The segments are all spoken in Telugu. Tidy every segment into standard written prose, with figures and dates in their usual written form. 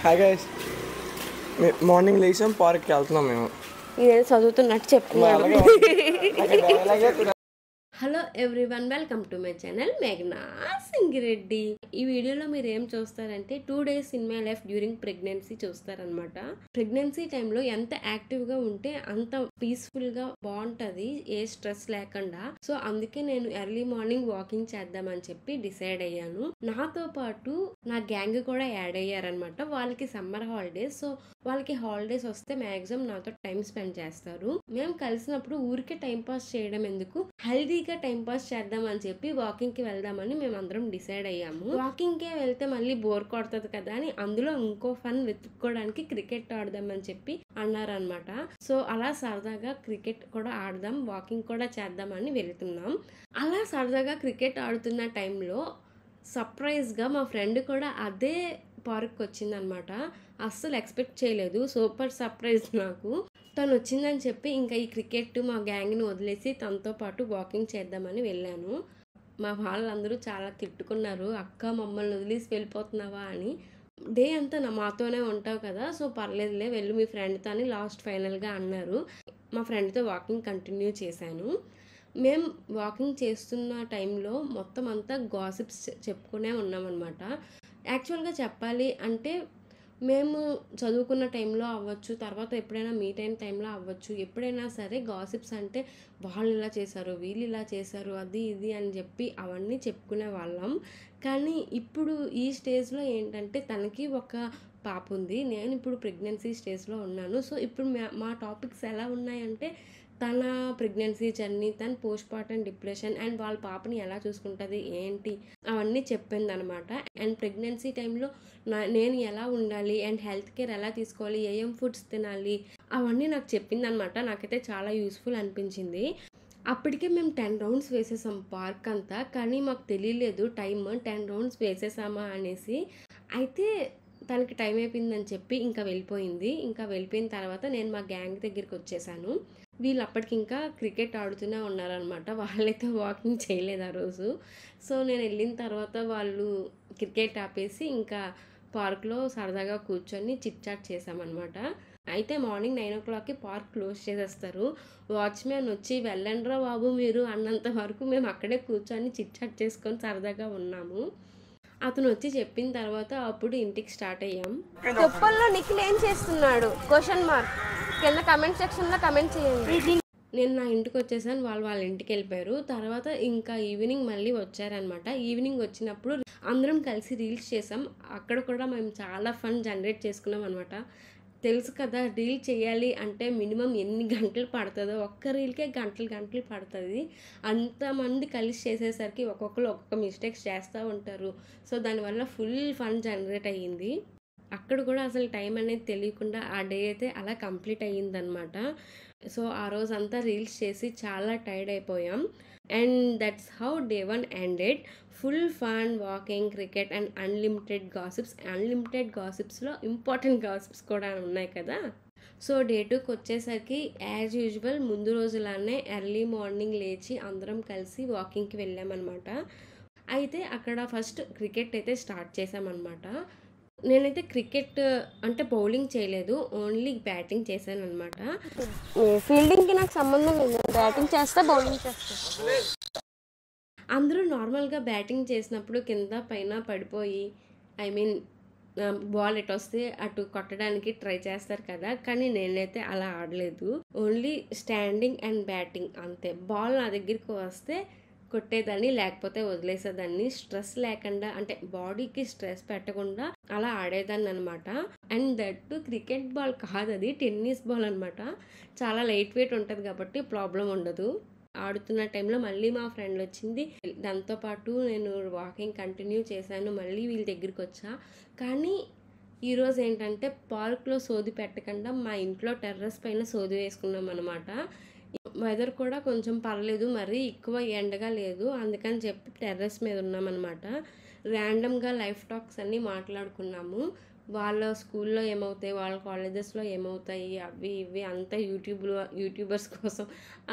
హాయ్ గైస్, మార్నింగ్ లేచాం, పార్క్కి వెళ్తున్నాం మేము. ఇదే చదువుతున్నట్టు చెప్తున్నాడు. అలాగే hello everyone, welcome to my channel మేఘనా సింగిరెడ్డి. ఈ వీడియోలో మీరు ఏం చూస్తారంటే 2 days in my life during pregnancy చూస్తారనమాట. ప్రెగ్నెన్సీ టైంలో ఎంత యాక్టివ్గా ఉంటే అంత పీస్ఫుల్గా బాగుంటుంది, ఏ స్ట్రెస్ లేకుండా. సో అందుకే నేను ఎర్లీ మార్నింగ్ వాకింగ్ చేద్దామని చెప్పి డిసైడ్ అయ్యాను. నాతో పాటు నా గ్యాంగ్ కూడా యాడ్ అయ్యారనమాట. వాళ్ళకి సమ్మర్ హాలిడేస్, సో వాళ్ళకి హాలిడేస్ వస్తే మ్యాక్సిమం నాతో టైం స్పెండ్ చేస్తారు. మేము కలిసినప్పుడు ఊరికే టైం పాస్ చేయడం ఎందుకు, హెల్దీగా టైం పాస్ చేద్దాం అని చెప్పి వాకింగ్ కి వెళ్దామని మేము అందరం డిసైడ్ అయ్యాము. వాకింగ్ కే వెళ్తే మళ్ళీ బోర్ కొడుతుంది కదా అని అందులో ఇంకో ఫన్ వెతుక్కోవడానికి క్రికెట్ ఆడదామని చెప్పి అన్నారనమాట. సో అలా సరదాగా క్రికెట్ కూడా ఆడదాం, వాకింగ్ కూడా చేద్దామని వెళ్తున్నాం. అలా సరదాగా క్రికెట్ ఆడుతున్న టైంలో సర్ప్రైజ్గా మా ఫ్రెండ్ కూడా అదే పార్క్కి వచ్చిందనమాట. అస్సలు ఎక్స్పెక్ట్ చేయలేదు, సూపర్ సర్ప్రైజ్ నాకు. తను వచ్చిందని చెప్పి ఇంకా ఈ క్రికెట్ మా గ్యాంగ్ని వదిలేసి తనతో పాటు వాకింగ్ చేద్దామని వెళ్ళాను. మా వాళ్ళందరూ చాలా తిట్టుకున్నారు, అక్క మమ్మల్ని వదిలేసి వెళ్ళిపోతున్నావా అని. డే అంతా మాతోనే ఉంటావు కదా, సో పర్లేదులే వెళ్ళు మీ ఫ్రెండ్తో అని లాస్ట్ ఫైనల్గా అన్నారు. మా ఫ్రెండ్తో వాకింగ్ కంటిన్యూ చేశాను. మేము వాకింగ్ చేస్తున్న టైంలో మొత్తం అంతా గాసిప్స్ చెప్పుకునే ఉన్నామన్నమాట. యాక్చువల్గా చెప్పాలి అంటే మేము చదువుకున్న టైంలో అవ్వచ్చు, తర్వాత ఎప్పుడైనా మీట్ అయిన టైంలో అవ్వచ్చు, ఎప్పుడైనా సరే గాసిప్స్ అంటే వాళ్ళు ఇలా చేశారు, వీళ్ళు ఇలా చేశారు, అది ఇది అని చెప్పి అవన్నీ చెప్పుకునే వాళ్ళం. కానీ ఇప్పుడు ఈ స్టేజ్లో ఏంటంటే తనకి ఒక పాప ఉంది, నేను ఇప్పుడు ప్రెగ్నెన్సీ స్టేజ్లో ఉన్నాను. సో ఇప్పుడు మా టాపిక్స్ ఎలా ఉన్నాయంటే తన ప్రెగ్నెన్సీ జర్నీ, తన పోస్ట్ పార్టం డిప్రెషన్ అండ్ వాళ్ళ పాపని ఎలా చూసుకుంటుంది ఏంటి అవన్నీ చెప్పింది అనమాట. అండ్ ప్రెగ్నెన్సీ టైంలో నేను ఎలా ఉండాలి అండ్ హెల్త్ కేర్ ఎలా తీసుకోవాలి, ఏం ఫుడ్స్ తినాలి అవన్నీ నాకు చెప్పింది అనమాట. నాకైతే చాలా యూస్ఫుల్ అనిపించింది. అప్పటికే మేము 10 rounds వేసేసాం పార్క్ అంతా, కానీ మాకు తెలియలేదు టైం 10 rounds వేసేసామా అనేసి. అయితే తనకి టైం అయిపోయిందని చెప్పి ఇంకా వెళ్ళిపోయింది. ఇంకా వెళ్ళిపోయిన తర్వాత నేను మా గ్యాంగ్ దగ్గరికి వచ్చేసాను. వీళ్ళు అప్పటికి ఇంకా క్రికెట్ ఆడుతూనే ఉన్నారనమాట, వాళ్ళైతే వాకింగ్ చేయలేదు ఆ రోజు. సో నేను వెళ్ళిన తర్వాత వాళ్ళు క్రికెట్ ఆపేసి ఇంకా పార్క్లో సరదాగా కూర్చొని చిట్ చాట్ చేసామన్నమాట. అయితే మార్నింగ్ 9 o'clockకి పార్క్ క్లోజ్ చేసేస్తారు. వాచ్మెన్ వచ్చి వెళ్ళండ్రా బాబు మీరు అన్నంత వరకు మేము అక్కడే కూర్చొని చిట్ చాట్ చేసుకొని సరదాగా ఉన్నాము. అతను వచ్చి చెప్పిన తర్వాత అప్పుడు ఇంటికి స్టార్ట్ అయ్యాం. చెప్పల్లో నిఖిల్ ఏం చేస్తున్నాడు క్వశ్చన్ మార్క్ కింద కమెంట్ సెక్షన్లో కమెంట్ చేయండి. నేను నా ఇంటికి వచ్చేసాను, వాళ్ళ ఇంటికి వెళ్ళిపోయారు. తర్వాత ఇంకా ఈవినింగ్ మళ్ళీ వచ్చారనమాట. ఈవినింగ్ వచ్చినప్పుడు అందరం కలిసి రీల్స్ చేసాం. అక్కడ కూడా మేము చాలా ఫన్ జనరేట్ చేసుకున్నాం అనమాట. తెలుసు కదా, రీల్ చేయాలి అంటే మినిమం ఎన్ని గంటలు పడుతుందో, ఒక్క రీల్కే గంటలు పడుతుంది. అంతమంది కలిసి చేసేసరికి ఒక్కొక్కరు ఒక్కొక్క మిస్టేక్స్ చేస్తూ ఉంటారు. సో దానివల్ల ఫుల్ ఫన్ జనరేట్ అయ్యింది. అక్కడ కూడా అసలు టైం అనేది తెలియకుండా ఆ డే అయితే అలా కంప్లీట్ అయ్యిందనమాట. సో ఆ రోజు అంతా రీల్స్ చేసి చాలా టైర్డ్ అయిపోయాం. And that's how day 1 ended. Full fun, walking, cricket and unlimited gossips. Unlimited గాసిప్స్లో ఇంపార్టెంట్ గాసిప్స్ కూడా ఉన్నాయి కదా. సో day 2కి వచ్చేసరికి యాజ్ యూజువల్ ముందు రోజులానే ఎర్లీ మార్నింగ్ లేచి అందరం కలిసి వాకింగ్కి వెళ్ళామన్నమాట. అయితే అక్కడ ఫస్ట్ క్రికెట్ అయితే స్టార్ట్ చేసామన్నమాట. నేనైతే క్రికెట్ అంటే బౌలింగ్ చేయలేదు, ఓన్లీ బ్యాటింగ్ చేశాను అనమాట. ఫీల్డింగ్కి నాకు సంబంధం లేదు, బ్యాటింగ్ చేస్తా బౌలింగ్ చేస్తా. అందరూ నార్మల్గా బ్యాటింగ్ చేసినప్పుడు కింద పైన పడిపోయి బాల్ ఎటు వస్తే అటు కొట్టడానికి ట్రై చేస్తారు కదా, కానీ నేనైతే అలా ఆడలేదు. ఓన్లీ స్టాండింగ్ అండ్ బ్యాటింగ్ అంతే. బాల్ నా దగ్గరికి వస్తే కొట్టేదాన్ని, లేకపోతే వదిలేసేదాన్ని. స్ట్రెస్ లేకుండా అంటే బాడీకి స్ట్రెస్ పెట్టకుండా అలా ఆడేదాన్ని అనమాట. అండ్ దట్ క్రికెట్ బాల్ కాదు, అది టెన్నిస్ బాల్ అనమాట. చాలా లైట్ వెయిట్ ఉంటుంది కాబట్టి ప్రాబ్లం ఉండదు. ఆడుతున్న టైంలో మళ్ళీ మా ఫ్రెండ్ వచ్చింది, దాంతోపాటు నేను వాకింగ్ కంటిన్యూ చేశాను. మళ్ళీ వీళ్ళ దగ్గరికి వచ్చా. కానీ ఈరోజు ఏంటంటే పార్క్లో సోది పెట్టకుండా మా ఇంట్లో టెర్రస్ పైన సోది వేసుకున్నాం అనమాట. వెదర్ కూడా కొంచెం పర్లేదు, మరీ ఎక్కువ ఎండగా లేదు, అందుకని చెప్పి టెర్రస్ మీద ఉన్నామన్నమాట. ర్యాండమ్గా లైఫ్ టాక్స్ అన్నీ మాట్లాడుకున్నాము. వాళ్ళ స్కూల్లో ఏమవుతాయి, వాళ్ళ కాలేజెస్లో ఏమవుతాయి, అవి ఇవి అంతా యూట్యూబర్స్ కోసం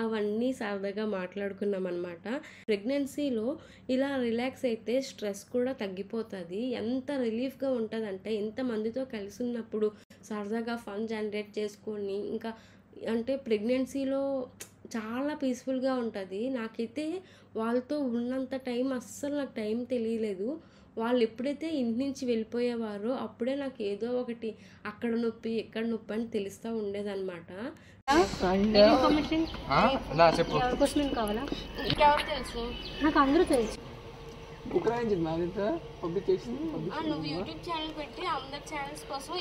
అవన్నీ సరదాగా మాట్లాడుకున్నాం అనమాట. ప్రెగ్నెన్సీలో ఇలా రిలాక్స్ అయితే స్ట్రెస్ కూడా తగ్గిపోతుంది. ఎంత రిలీఫ్గా ఉంటుందంటే ఇంతమందితో కలిసి ఉన్నప్పుడు సరదాగా ఫన్ జనరేట్ చేసుకొని ఇంకా అంటే ప్రెగ్నెన్సీలో చాలా పీస్ఫుల్గా ఉంటుంది. నాకైతే వాళ్ళతో ఉన్నంత టైం అస్సలు నాకు టైం తెలియలేదు. వాళ్ళు ఎప్పుడైతే ఇంటి నుంచి వెళ్ళిపోయేవారో అప్పుడే నాకు ఏదో ఒకటి అక్కడ నొప్పి ఎక్కడ నొప్పి అని తెలుస్తూ ఉండేదన్నమాట. కావాలా ఇంకెవరు తెలుసు? నాకు అందరూ తెలుసు. నువ్వు యూట్యూబ్ ఛానల్ పెట్టి అందరి ఛానల్స్ కోసం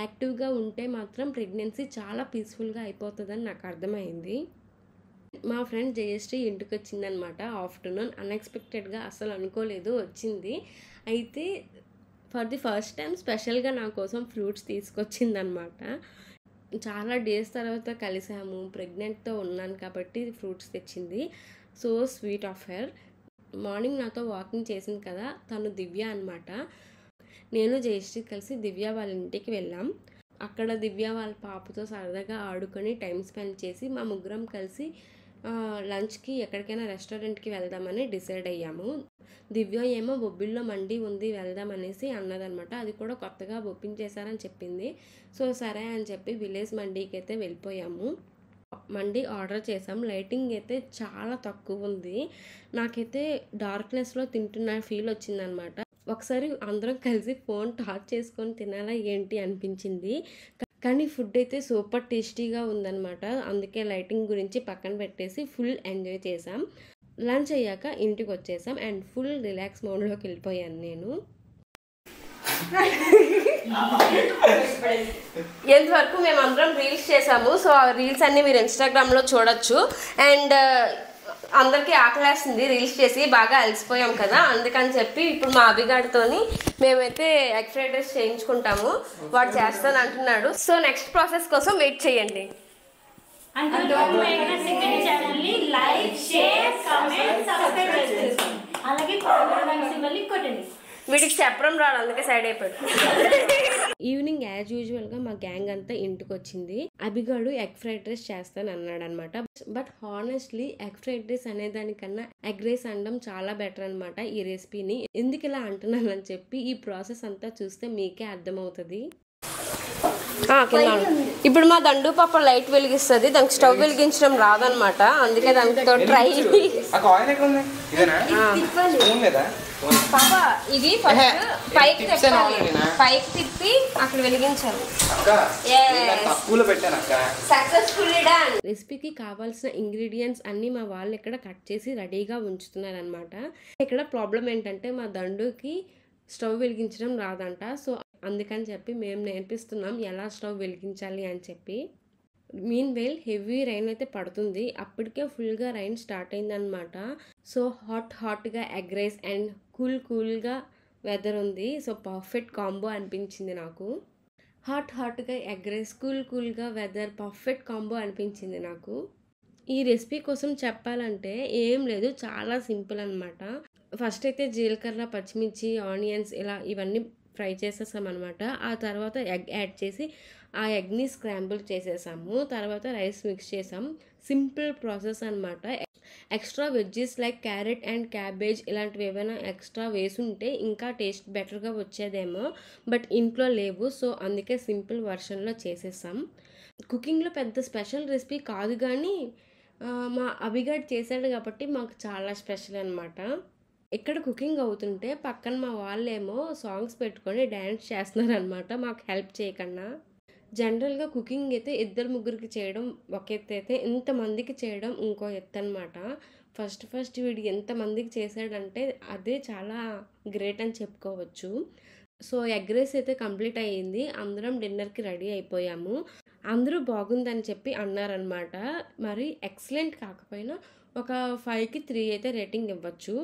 యాక్టివ్గా ఉంటే మాత్రం ప్రెగ్నెన్సీ చాలా పీస్ఫుల్గా అయిపోతుందని నాకు అర్థమైంది. మా ఫ్రెండ్ జయశ్రీ ఇంటికి వచ్చిందనమాట ఆఫ్టర్నూన్. అన్ఎక్స్పెక్టెడ్గా అసలు అనుకోలేదు వచ్చింది. అయితే ఫర్ ది ఫస్ట్ టైం స్పెషల్గా నా కోసం ఫ్రూట్స్ తీసుకొచ్చిందనమాట. చాలా డేస్ తర్వాత కలిసాము, ప్రెగ్నెంట్తో ఉన్నాను కాబట్టి ఫ్రూట్స్ తెచ్చింది. So sweet of her. Morning నాతో వాకింగ్ చేసింది కదా, తను దివ్య అనమాట. నేను జయశ్రీ కలిసి దివ్య వాళ్ళ ఇంటికి వెళ్ళాం. అక్కడ దివ్య వాళ్ళ పాపతో సరదాగా ఆడుకొని టైం స్పెండ్ చేసి మా ముగ్గురం కలిసి లంచ్కి ఎక్కడికైనా రెస్టారెంట్కి వెళ్దామని డిసైడ్ అయ్యాము. దివ్య ఏమో బొబ్బిల్లో మండి ఉంది వెళ్దామనేసి అన్నదనమాట. అది కూడా కొత్తగా బొప్పింగ్ చేశారని చెప్పింది. సో సరే అని చెప్పి విలేజ్ మండీకి అయితే వెళ్ళిపోయాము. మండి ఆర్డర్ చేసాం. లైటింగ్ అయితే చాలా తక్కువ ఉంది. నాకైతే డార్క్నెస్లో తింటున్న ఫీల్ వచ్చిందనమాట. ఒకసారి అందరం కలిసి ఫోన్ టార్చ్ చేసుకొని తినాలా ఏంటి అనిపించింది. కానీ ఫుడ్ అయితే సూపర్ టేస్టీగా ఉందన్నమాట. అందుకే లైటింగ్ గురించి పక్కన పెట్టేసి ఫుల్ ఎంజాయ్ చేసాం. లంచ్ అయ్యాక ఇంటికి వచ్చేసాం అండ్ ఫుల్ రిలాక్స్ మోడ్లోకి వెళ్ళిపోయాను నేను. ఎంతవరకు మేము అందరం రీల్స్ చేసాము. సో ఆ రీల్స్ అన్నీ మీరు ఇన్స్టాగ్రామ్లో చూడొచ్చు. అండ్ అందరికీ ఆకలేస్తుంది రీల్స్ చేసి, బాగా అలసిపోయాం కదా, అందుకని చెప్పి ఇప్పుడు మా అభిగాడితోని మేమైతే ఎగ్ ఫ్రైడ్ రైస్ చేయించుకుంటాము. వాడు చేస్తాను అంటున్నాడు. సో నెక్స్ట్ ప్రాసెస్ కోసం వెయిట్ చేయండి. వీడికి చెప్పడం రాడు, అందుకే సైడ్ అయిపోయాడు. ఈవినింగ్ యాజ్ యూజువల్గా మా గ్యాంగ్ అంతా ఇంటికి వచ్చింది. అభిగాడు ఎగ్ ఫ్రైడ్ రైస్ చేస్తాను అన్నాడు అనమాట. But honestly egg fried rice అనే దానికన్నా ఎగ్ రైస్ అనడం చాలా బెటర్ అనమాట ఈ రెసిపీని. ఎందుకు ఇలా అంటున్నానని చెప్పి ఈ ప్రాసెస్ అంతా చూస్తే మీకే అర్థమవుతుంది. ఇప్పుడు మా దండు పాప లైట్ వెలిగిస్తుంది, దానికి స్టవ్ వెలిగించడం రాదనమాట, అందుకే దానితో ట్రై. పాప ఇది పైకి తిప్పి అక్కడ వెలిగించాలి. Successfully done. రెసిపీకి కావాల్సిన ఇంగ్రీడియంట్స్ అన్ని మా వాళ్ళు ఇక్కడ కట్ చేసి రెడీగా ఉంచుతున్నారు అనమాట. ఇక్కడ ప్రాబ్లం ఏంటంటే మా దండుకి స్టవ్ వెలిగించడం రాదంట. సో అందుకని చెప్పి మేము నేర్పిస్తున్నాం ఎలా స్టవ్ వెలిగించాలి అని చెప్పి. మీన్ వెల్ హెవీ రైన్ అయితే పడుతుంది. అప్పటికే ఫుల్గా రైన్ స్టార్ట్ అయిందనమాట. సో హాట్గా ఎగ్ రైస్ అండ్ కూల్గా వెదర్ ఉంది. సో పర్ఫెక్ట్ కాంబో అనిపించింది నాకు. హాట్గా ఎగ్ రైస్, కూల్గా వెదర్, పర్ఫెక్ట్ కాంబో అనిపించింది నాకు. ఈ రెసిపీ కోసం చెప్పాలంటే ఏం లేదు, చాలా సింపుల్ అనమాట. ఫస్ట్ అయితే జీలకర్ర, పచ్చిమిర్చి, ఆనియన్స్ ఇలా ఇవన్నీ ఫ్రై చేసేసాం అనమాట. ఆ తర్వాత ఎగ్ యాడ్ చేసి ఆ ఎగ్ని స్క్రాంబుల్ చేసేసాము. తర్వాత రైస్ మిక్స్ చేసాం. సింపుల్ ప్రాసెస్ అనమాట. Extra veggies like carrot and cabbage ఇలాంటివి ఏమైనా ఎక్స్ట్రా వేసుంటే ఇంకా టేస్ట్ బెటర్గా వచ్చేదేమో, బట్ ఇంట్లో లేవు. సో అందుకే సింపుల్ వర్షన్లో చేసేసాం. కుకింగ్లో పెద్ద స్పెషల్ రెసిపీ కాదు, కానీ మా అభిగాడు చేశాడు కాబట్టి మాకు చాలా స్పెషల్ అనమాట. ఇక్కడ కుకింగ్ అవుతుంటే పక్కన మా వాళ్ళేమో సాంగ్స్ పెట్టుకొని డ్యాన్స్ చేస్తున్నారు అనమాట, మాకు హెల్ప్ చేయకుండా. జనరల్గా కుకింగ్ అయితే 2-3కి చేయడం ఒక ఎత్తు అయితే, ఇంతమందికి చేయడం ఇంకో ఎత్తు అనమాట. ఫస్ట్ వీడు ఎంతమందికి చేశాడంటే అదే చాలా గ్రేట్ అని చెప్పుకోవచ్చు. సో ఎగ్ రైస్ అయితే కంప్లీట్ అయ్యింది. అందరం డిన్నర్కి రెడీ అయిపోయాము. అందరూ బాగుందని చెప్పి అన్నారనమాట. మరి ఎక్సలెంట్ కాకపోయినా ఒక 5కి 3 అయితే రేటింగ్ ఇవ్వచ్చు.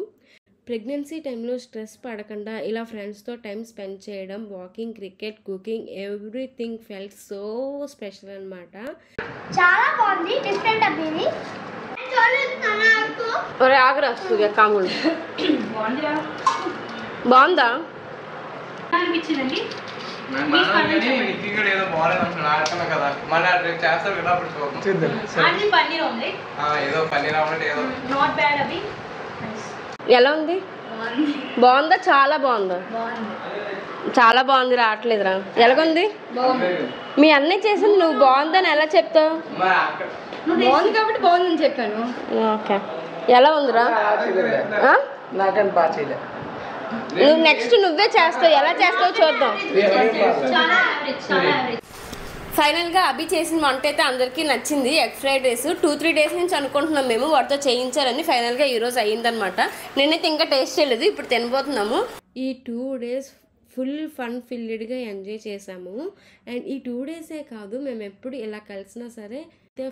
ప్రెగ్నెన్సీ టైంలో స్ట్రెస్ పడకుండా ఇలా ఫ్రెండ్స్తో టైం స్పెండ్ చేయడం, walking, cricket, cooking, everything felt so special అనమాట. చాలా బాగుంది, డిఫరెంట్ అబ్బింది. ఒరే ఆగరా కాముడు బాగుందా అనిపించిందండి ఎలా ఉంది బాగుందా చాలా బాగుందా చాలా బాగుంది రావట్లేదురా ఎలాగుంది మీ అన్నయ్య చేసింది నువ్వు బాగుందని ఎలా చెప్తావు బాగుంది కాబట్టి బాగుందని చెప్పాను ఓకే ఎలా ఉందిరా నాకని బాగా చేయలే నువ్వు నెక్స్ట్ నువ్వే చేస్తావు ఎలా చేస్తావు చూద్దాం ఫైనల్గా అభి చేసిన వంట అయితే అందరికీ నచ్చింది ఎగ్ ఫ్రైడ్ రైస్ 2-3 డేస్ నుంచి అనుకుంటున్నాం మేము వాటితో చేయించాలని ఫైనల్గా ఈరోజు అయ్యిందనమాట నేనైతే ఇంకా టేస్ట్ చేయలేదు ఇప్పుడు తినబోతున్నాము ఈ 2 డేస్ ఫుల్ ఫన్ ఫిల్డ్గా ఎంజాయ్ చేసాము అండ్ ఈ 2 డేసే కాదు మేము ఎప్పుడు ఇలా కలిసినా సరే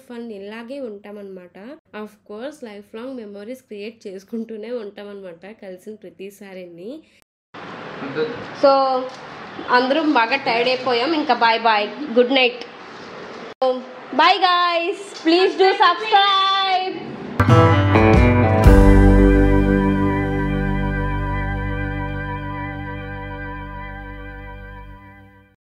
ఫన్ ఇలాగే ఉంటామన్నమాట of course life long memories create చేసుకుంటూనే ఉంటామన్నమాట కలిసిన ప్రతిసారిని సో అందరం బాగా టైర్డ్ అయిపోయాం ఇంకా bye bye good night bye guys please do subscribe